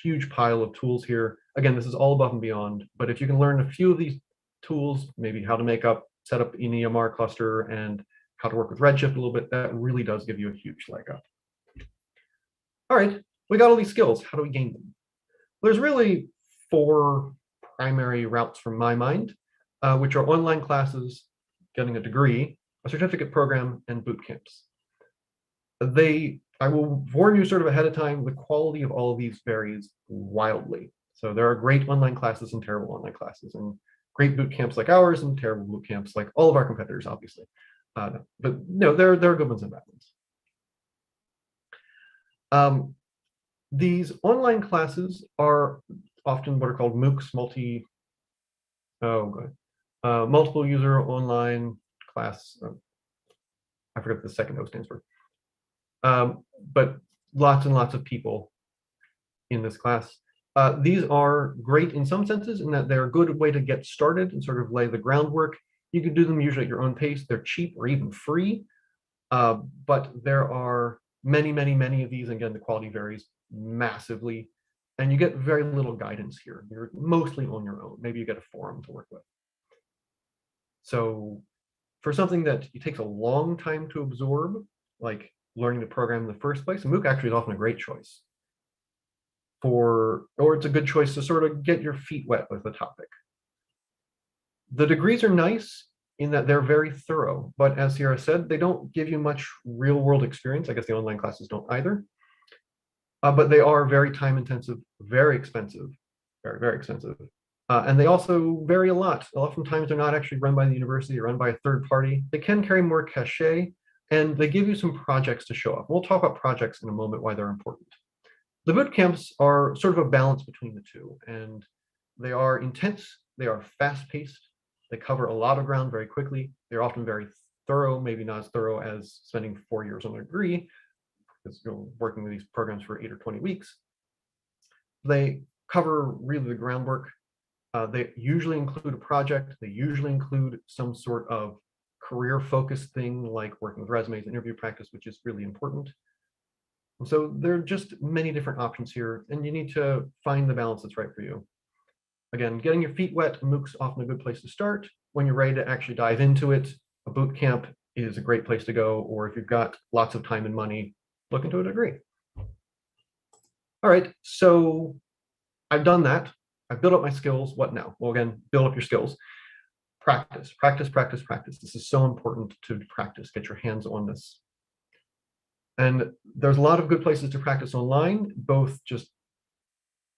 huge pile of tools here. Again, this is all above and beyond, but if you can learn a few of these tools, maybe how to set up an EMR cluster and how to work with Redshift a little bit, that really does give you a huge leg up. All right, we got all these skills. How do we gain them? There's really 4 primary routes from my mind, which are online classes, getting a degree, a certificate program, and boot camps. I will warn you sort of ahead of time, the quality of all of these varies wildly. So there are great online classes and terrible online classes, and great boot camps like ours and terrible boot camps like all of our competitors, obviously. But no, there are good ones and bad ones. These online classes are often what are called MOOCs, multiple user online class. I forget what the second O stands for. But lots and lots of people in this class. These are great in some senses in that they're a good way to get started and sort of lay the groundwork. You can do them usually at your own pace. They're cheap or even free. But there are many of these. Again, the quality varies massively, and you get very little guidance here. You're mostly on your own. Maybe you get a forum to work with. So for something that it takes a long time to absorb, like learning to program in the first place, a MOOC actually is often a great choice. Or it's a good choice to sort of get your feet wet with the topic. The degrees are nice in that they're very thorough, but as Sierra said, they don't give you much real world experience. I guess the online classes don't either. But they are very time intensive, very expensive, very expensive. And they also vary a lot. Oftentimes they're not actually run by the university, they're run by a third party. They can carry more cachet, and they give you some projects to show off. We'll talk about projects in a moment, why they're important. The boot camps are sort of a balance between the two, and they are intense, they are fast-paced, they cover a lot of ground very quickly, they're often very thorough, maybe not as thorough as spending 4 years on a degree, because you're working with these programs for 8 or 20 weeks. They cover really the groundwork. They usually include a project, they usually include some sort of career-focused thing like working with resumes, interview practice, which is really important. And so there are just many different options here, and you need to find the balance that's right for you. Again, getting your feet wet, MOOC's often a good place to start. When you're ready to actually dive into it, a boot camp is a great place to go, or if you've got lots of time and money, look into a degree. All right, so I've done that. I've built up my skills. What now? Well, again, build up your skills. Practice. This is so important to practice. Get your hands on this. And there's a lot of good places to practice online, both just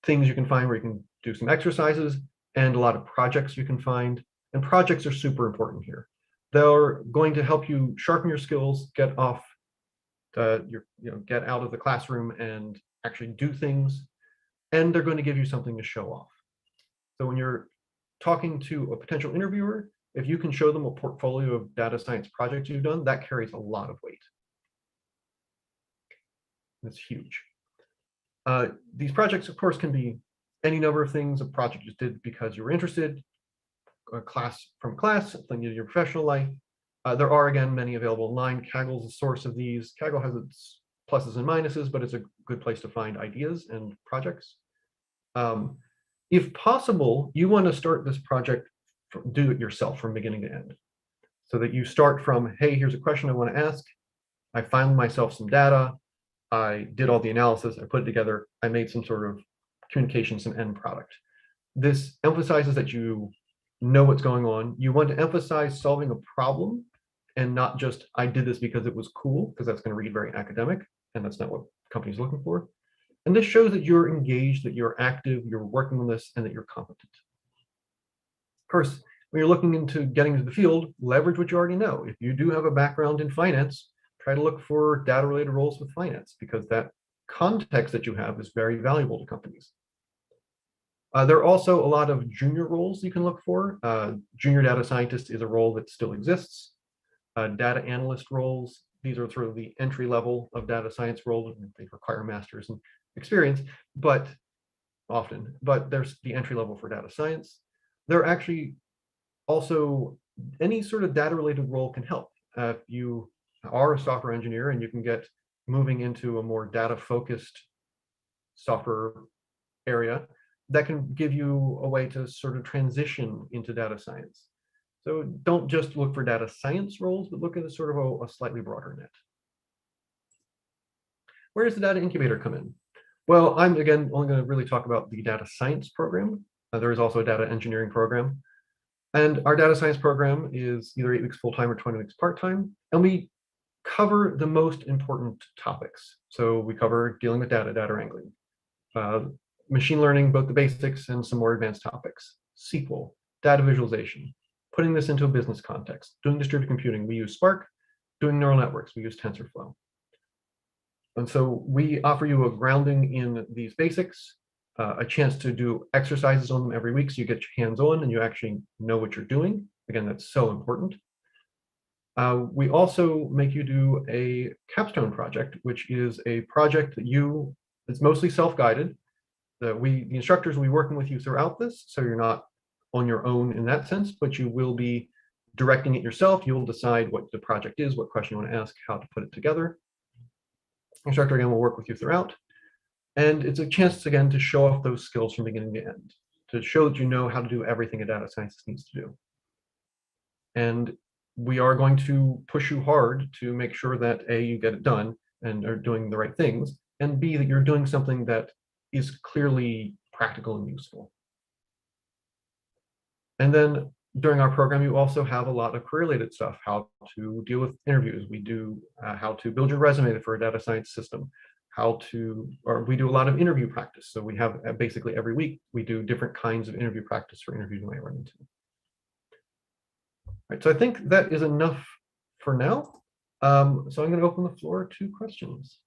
things you can find where you can do some exercises and a lot of projects you can find. And projects are super important here. They're going to help you sharpen your skills, get out of the classroom and actually do things. And they're going to give you something to show off. So when you're talking to a potential interviewer, if you can show them a portfolio of data science projects you've done, that carries a lot of weight. That's huge. These projects, of course, can be any number of things. A project you did because you were interested, a class from class, something in your professional life. There are, again, many available online. Kaggle is the source of these. Kaggle has its pluses and minuses, but it's a good place to find ideas and projects. If possible, you want to start this project, do it yourself from beginning to end. So that you start from, hey, here's a question I want to ask. I found myself some data. I did all the analysis. I put it together. I made some sort of communication, some end product. This emphasizes that you know what's going on. You want to emphasize solving a problem and not just, I did this because it was cool, because that's going to read very academic, and that's not what companies are looking for. And this shows that you're engaged, that you're active, you're working on this, and that you're competent. Of course, when you're looking into getting into the field, leverage what you already know. If you do have a background in finance, try to look for data-related roles with finance, because that context that you have is very valuable to companies. There are also a lot of junior roles you can look for. Junior data scientist is a role that still exists. Data analyst roles, these are sort of the entry level of data science roles. They require masters and experience, but there's the entry level for data science. There are actually also any sort of data related role can help. If you are a software engineer and you can get moving into a more data focused software area, that can give you a way to sort of transition into data science. So don't just look for data science roles, but look at a sort of a slightly broader net. Where does the Data Incubator come in? Well, I'm again only going to really talk about the data science program. There is also a data engineering program. And our data science program is either 8 weeks full-time or 20 weeks part-time. And we cover the most important topics. So we cover dealing with data wrangling, machine learning, both the basics and some more advanced topics, SQL, data visualization, putting this into a business context, doing distributed computing, we use Spark, doing neural networks, we use TensorFlow. And so we offer you a grounding in these basics, a chance to do exercises on them every week so you get your hands on and you actually know what you're doing. Again, that's so important. We also make you do a capstone project, which is a project that it's mostly self-guided. The instructors will be working with you throughout this, so you're not on your own in that sense, but you will be directing it yourself. You will decide what the project is, what question you want to ask, how to put it together. The instructor again will work with you throughout. And it's a chance again to show off those skills from beginning to end, to show that you know how to do everything a data scientist needs to do. And we are going to push you hard to make sure that A, you get it done and are doing the right things, and B, that you're doing something that is clearly practical and useful. And then during our program, you also have a lot of career-related stuff, how to deal with interviews. We do how to build your resume for a data science system, we do a lot of interview practice. So we have basically every week, we do different kinds of interview practice for interviews you might run into. All right, so I think that is enough for now. So I'm going to open the floor to questions.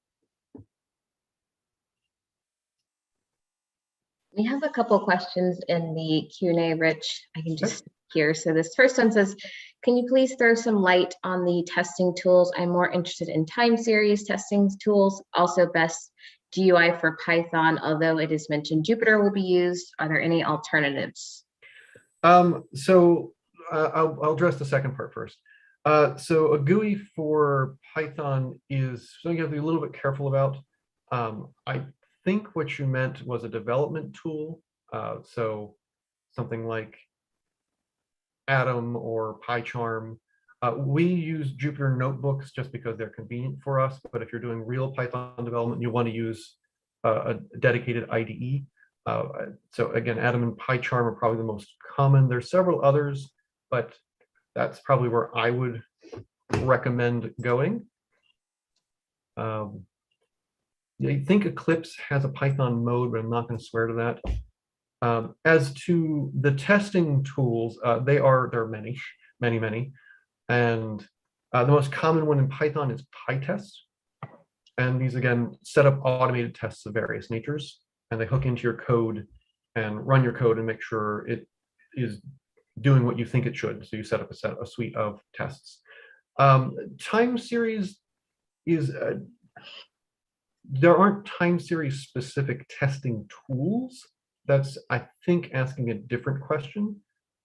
We have a couple questions in the Q&A, Rich. I can just hear. So this first one says, can you please throw some light on the testing tools? I'm more interested in time series testing tools, also best GUI for Python, although it is mentioned Jupyter will be used. Are there any alternatives? I'll address the second part first. So a GUI for Python is something you have to be a little bit careful about. I think what you meant was a development tool. So something like Atom or PyCharm. We use Jupyter notebooks just because they're convenient for us. But if you're doing real Python development, you want to use a dedicated IDE. So again, Atom and PyCharm are probably the most common. There's several others, but that's probably where I would recommend going. I think Eclipse has a Python mode, but I'm not going to swear to that. As to the testing tools, there are many. And the most common one in Python is PyTest. And these, again, set up automated tests of various natures. And they hook into your code and run your code and make sure it is doing what you think it should. So you set up a suite of tests. Time series is there aren't time series specific testing tools. That's, I think, asking a different question,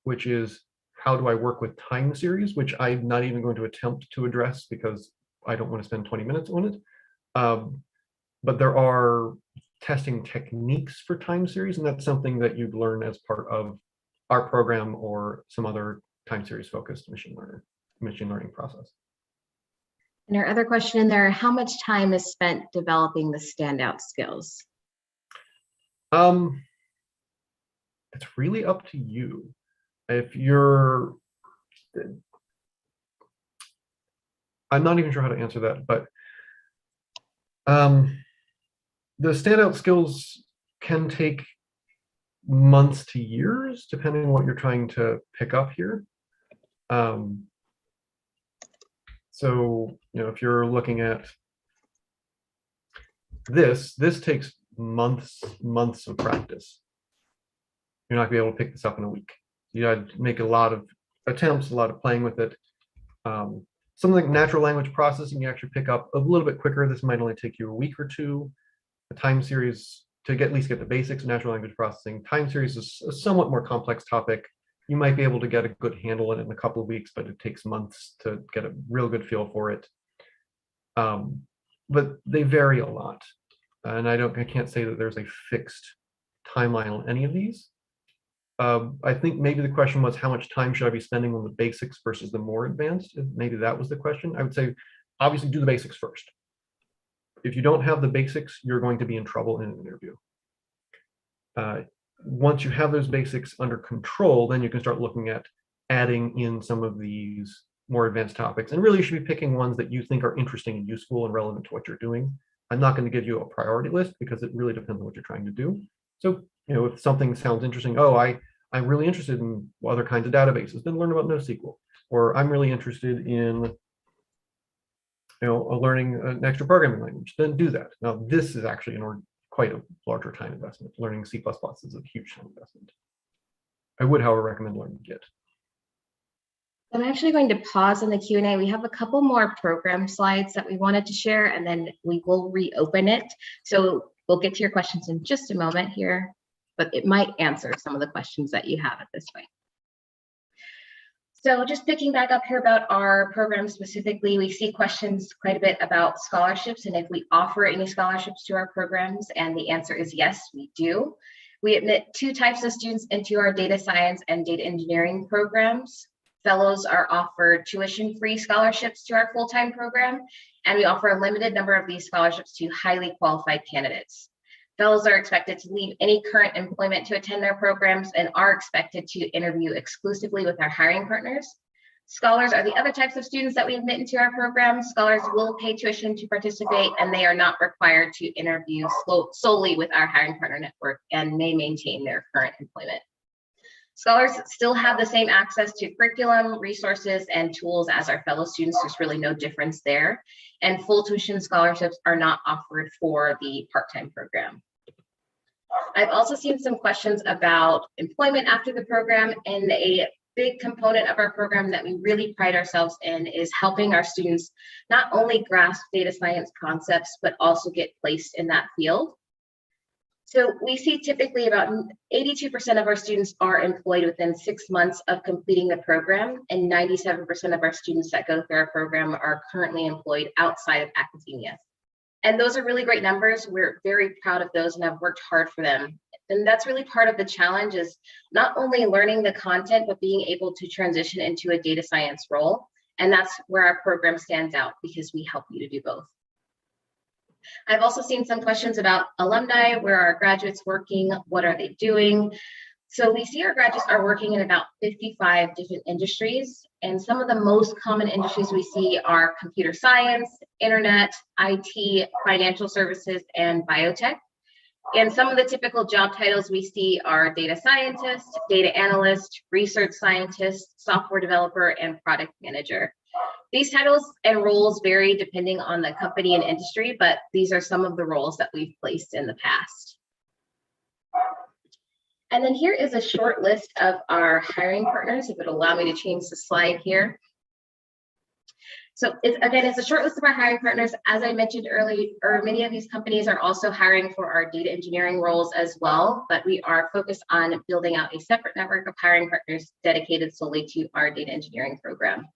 which is how do I work with time series, which I'm not even going to attempt to address because I don't want to spend 20 minutes on it. But there are testing techniques for time series, and that's something that you'd learn as part of our program or some other time series focused machine learning process. And our other question in there, how much time is spent developing the standout skills? It's really up to you. If you're, I'm not even sure how to answer that, but the standout skills can take months to years, depending on what you're trying to pick up here. So, if you're looking at this takes months of practice. You're not gonna be able to pick this up in a week. You got to make a lot of attempts, a lot of playing with it. Something like natural language processing, you actually pick up a little bit quicker. This might only take you a week or two. The time series, to at least get the basics of natural language processing, time series is a somewhat more complex topic. You might be able to get a good handle on it in a couple of weeks, but it takes months to get a real good feel for it. But they vary a lot. And I can't say that there's a fixed timeline on any of these. I think maybe the question was how much time should I be spending on the basics versus the more advanced? Maybe that was the question. I would say, obviously, do the basics first. If you don't have the basics, you're going to be in trouble in an interview. Once you have those basics under control, then you can start looking at adding in some of these more advanced topics. And really, you should be picking ones that you think are interesting and useful and relevant to what you're doing. I'm not going to give you a priority list because it really depends on what you're trying to do. So, if something sounds interesting, I'm really interested in other kinds of databases, then learn about NoSQL. Or I'm really interested in learning an extra programming language, then do that. Now, this is actually quite a larger time investment. Learning C++ is a huge time investment. I would, however, recommend learning Git. I'm actually going to pause in the Q&A. We have a couple more program slides that we wanted to share, and then we will reopen it. So we'll get to your questions in just a moment here, but it might answer some of the questions that you have at this point. So just picking back up here about our program specifically, we see questions quite a bit about scholarships and if we offer any scholarships to our programs, and the answer is yes, we do. We admit two types of students into our data science and data engineering programs. Fellows are offered tuition-free scholarships to our full-time program, and we offer a limited number of these scholarships to highly qualified candidates. Fellows are expected to leave any current employment to attend our programs and are expected to interview exclusively with our hiring partners. Scholars are the other types of students that we admit into our program. Scholars will pay tuition to participate, and they are not required to interview solely with our hiring partner network and may maintain their current employment. Scholars still have the same access to curriculum, resources, and tools as our fellow students. There's really no difference there. And full tuition scholarships are not offered for the part-time program. I've also seen some questions about employment after the program, and a big component of our program that we really pride ourselves in is helping our students not only grasp data science concepts, but also get placed in that field. So we see typically about 82% of our students are employed within 6 months of completing the program, and 97% of our students that go through our program are currently employed outside of academia. And those are really great numbers. We're very proud of those and have worked hard for them. And that's really part of the challenge, is not only learning the content, but being able to transition into a data science role. And that's where our program stands out, because we help you to do both. I've also seen some questions about alumni. Where are our graduates working? What are they doing? So we see our graduates are working in about 55 different industries. And some of the most common industries we see are computer science, internet, IT, financial services, and biotech. And some of the typical job titles we see are data scientist, data analyst, research scientist, software developer, and product manager. These titles and roles vary depending on the company and industry, but these are some of the roles that we've placed in the past. And then here is a short list of our hiring partners, if it'll allow me to change the slide here. So it's a short list of our hiring partners. As I mentioned earlier, many of these companies are also hiring for our data engineering roles as well, but we are focused on building out a separate network of hiring partners dedicated solely to our data engineering program.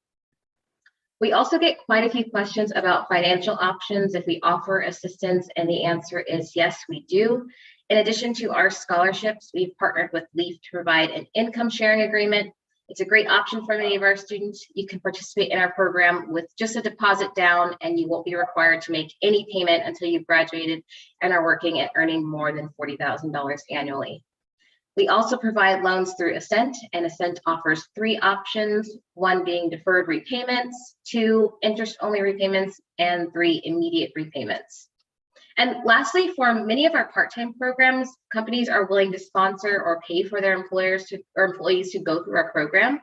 We also get quite a few questions about financial options if we offer assistance, and the answer is yes, we do. In addition to our scholarships, we've partnered with LEAF to provide an income sharing agreement. It's a great option for many of our students. You can participate in our program with just a deposit down, and you won't be required to make any payment until you've graduated and are working and earning more than $40,000 annually. We also provide loans through Ascent, and Ascent offers 3 options, 1 being deferred repayments, 2 interest-only repayments, and 3 immediate repayments. And lastly, for many of our part-time programs, companies are willing to sponsor or pay for their employees to go through our program.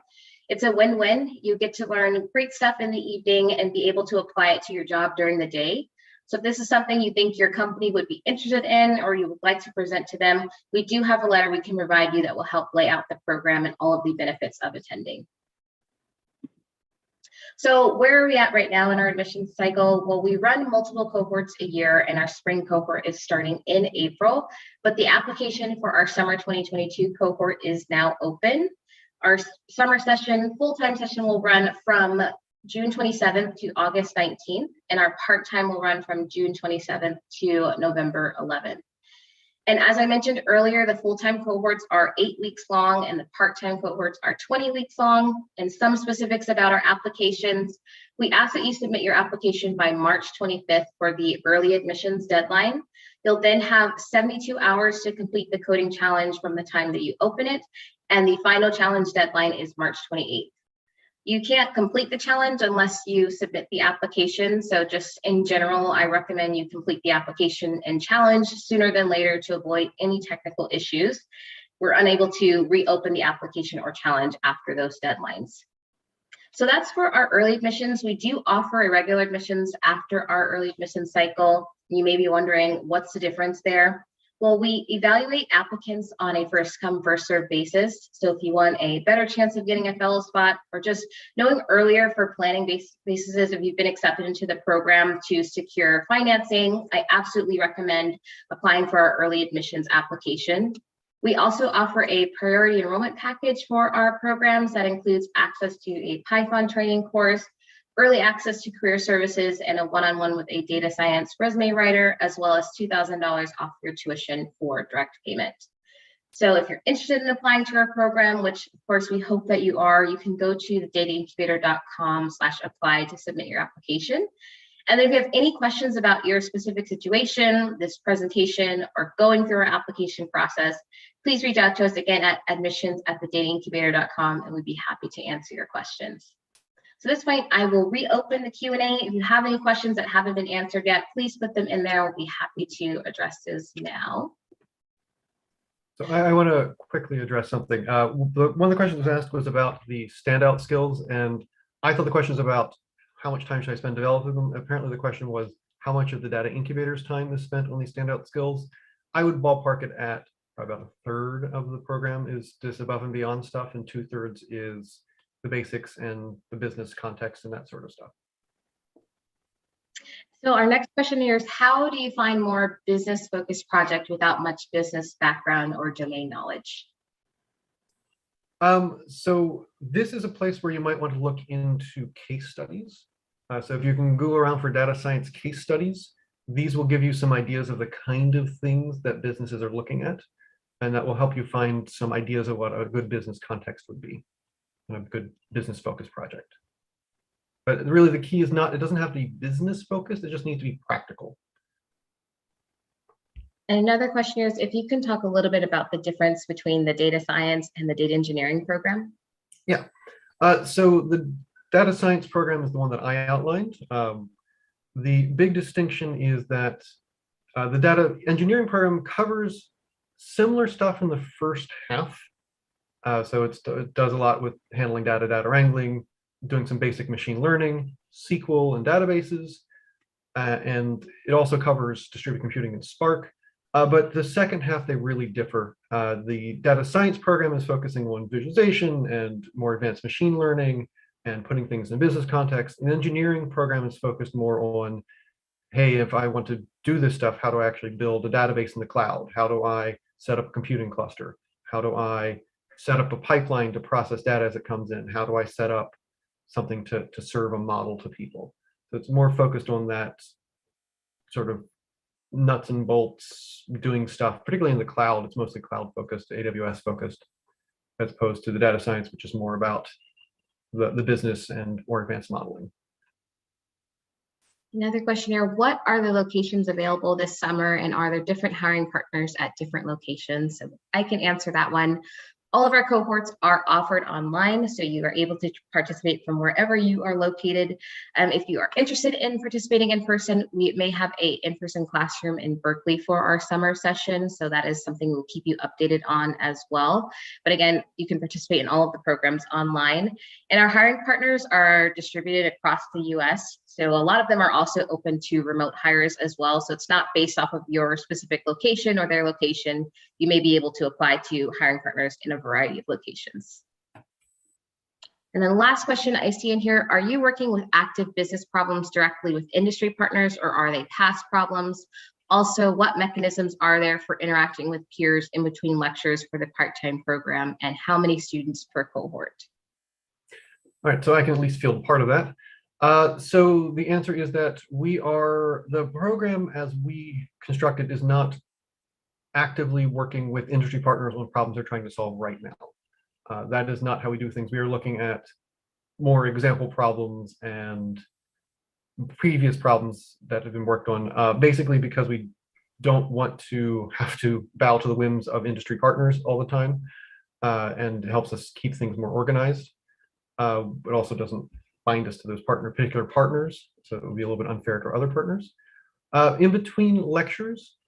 It's a win-win. You get to learn great stuff in the evening and be able to apply it to your job during the day. So if this is something you think your company would be interested in or you would like to present to them, we do have a letter we can provide you that will help lay out the program and all of the benefits of attending. So where are we at right now in our admissions cycle? Well, we run multiple cohorts a year, and our spring cohort is starting in April, but the application for our summer 2022 cohort is now open. Our summer session, full-time session, will run from June 27th to August 19th, and our part-time will run from June 27th to November 11th. And as I mentioned earlier, the full-time cohorts are 8 weeks long and the part-time cohorts are 20 weeks long. And some specifics about our applications: we ask that you submit your application by March 25th for the early admissions deadline. You'll then have 72 hours to complete the coding challenge from the time that you open it, and the final challenge deadline is March 28th. You can't complete the challenge unless you submit the application. So just in general, I recommend you complete the application and challenge sooner than later to avoid any technical issues. We're unable to reopen the application or challenge after those deadlines. So that's for our early admissions. We do offer irregular admissions after our early admissions cycle. You may be wondering, what's the difference there? Well, we evaluate applicants on a first come, first served basis. So if you want a better chance of getting a fellow spot, or just knowing earlier for planning basis if you've been accepted into the program to secure financing, I absolutely recommend applying for our early admissions application. We also offer a priority enrollment package for our programs that includes access to a Python training course, early access to career services, and a one-on-one with a data science resume writer, as well as $2,000 off your tuition for direct payment. So if you're interested in applying to our program, which of course we hope that you are, you can go to the dataincubator.com/apply to submit your application. And then if you have any questions about your specific situation, this presentation, or going through our application process, please reach out to us again at admissions@thedataincubator.com, and we'd be happy to answer your questions. So at this point, I will reopen the Q&A. If you have any questions that haven't been answered yet, please put them in there. We'll be happy to address those now. So I want to quickly address something. One of the questions asked was about the standout skills, and I thought the question was about how much time should I spend developing them. Apparently the question was how much of the Data Incubator's time is spent on these standout skills. I would ballpark it at about 1/3 of the program is this above and beyond stuff, and 2/3 is the basics and the business context and that sort of stuff. So our next question here is, how do you find more business-focused project without much business background or domain knowledge? So this is a place where you might want to look into case studies. So if you can Google around for data science case studies, these will give you some ideas of the kind of things that businesses are looking at, and that will help you find some ideas of what a good business context would be. A good business focused project. But really the key is not, it doesn't have to be business focused, it just needs to be practical. And another question is, if you can talk a little bit about the difference between the data science and the data engineering program. Yeah, so the data science program is the one that I outlined. The big distinction is that the data engineering program covers similar stuff in the first half. So it does a lot with handling data wrangling, doing some basic machine learning, SQL and databases, and it also covers distributed computing and Spark. But the second half, they really differ. The data science program is focusing on visualization and more advanced machine learning, and putting things in business context. An engineering program is focused more on, hey, if I want to do this stuff, how do I actually build a database in the cloud? How do I set up a computing cluster? How do I set up a pipeline to process data as it comes in? How do I set up something to serve a model to people? So it's more focused on that sort of nuts and bolts doing stuff, particularly in the cloud. It's mostly cloud focused, AWS focused, as opposed to the data science, which is more about the business and more advanced modeling. Another question here, what are the locations available this summer, and are there different hiring partners at different locations? So I can answer that one. All of our cohorts are offered online, so you are able to participate from wherever you are located. If you are interested in participating in person, we may have a in-person classroom in Berkeley for our summer session, so that is something we'll keep you updated on as well. But again, you can participate in all of the programs online. And our hiring partners are distributed across the US, so a lot of them are also open to remote hires as well. So it's not based off of your specific location or their location. You may be able to apply to hiring partners in a variety of locations. And then last question I see in here, are you working with active business problems directly with industry partners, or are they past problems? Also, what mechanisms are there for interacting with peers in between lectures for the part-time program, and how many students per cohort? All right, so I can at least field part of that. So the answer is that the program as we construct it is not actively working with industry partners on problems they're trying to solve right now. That is not how we do things. We are looking at more example problems and previous problems that have been worked on, basically because we don't want to have to bow to the whims of industry partners all the time, and it helps us keep things more organized. It also doesn't bind us to those particular partners, so it would be a little bit unfair to our other partners. In between lectures,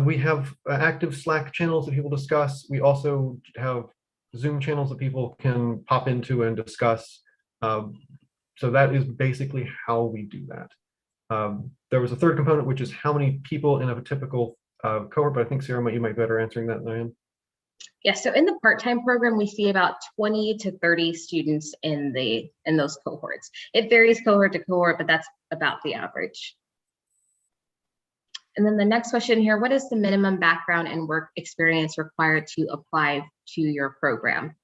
we have active Slack channels that people discuss. We also have Zoom channels that people can pop into and discuss. So that is basically how we do that. There was a third component, which is how many people in a typical cohort, but I think Sarah, you might be better answering that than I am. Yes, so in the part-time program, we see about 20 to 30 students in those cohorts. It varies cohort to cohort, but that's about the average. And then the next question here, what is the minimum background and work experience required to apply to your program?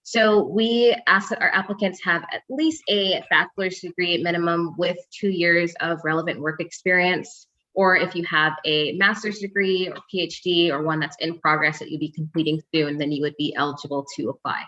So we ask that our applicants have at least a bachelor's degree at minimum with 2 years of relevant work experience, or if you have a master's degree or PhD or one that's in progress that you'll be completing soon, then you would be eligible to apply.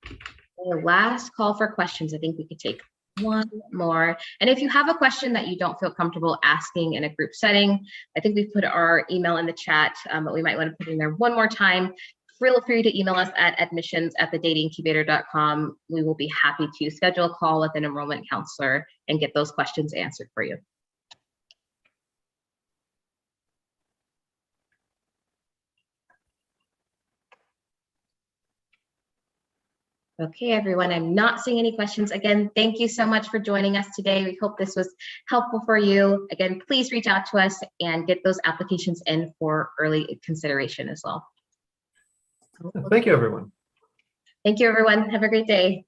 The last call for questions. I think we could take one more. And if you have a question that you don't feel comfortable asking in a group setting, I think we've put our email in the chat, but we might want to put it in there one more time. Feel free to email us at admissions@thedataincubator.com. We will be happy to schedule a call with an enrollment counselor and get those questions answered for you. Okay, everyone, I'm not seeing any questions. Again, thank you so much for joining us today. We hope this was helpful for you. Again, please reach out to us and get those applications in for early consideration as well. Thank you, everyone. Thank you, everyone. Have a great day.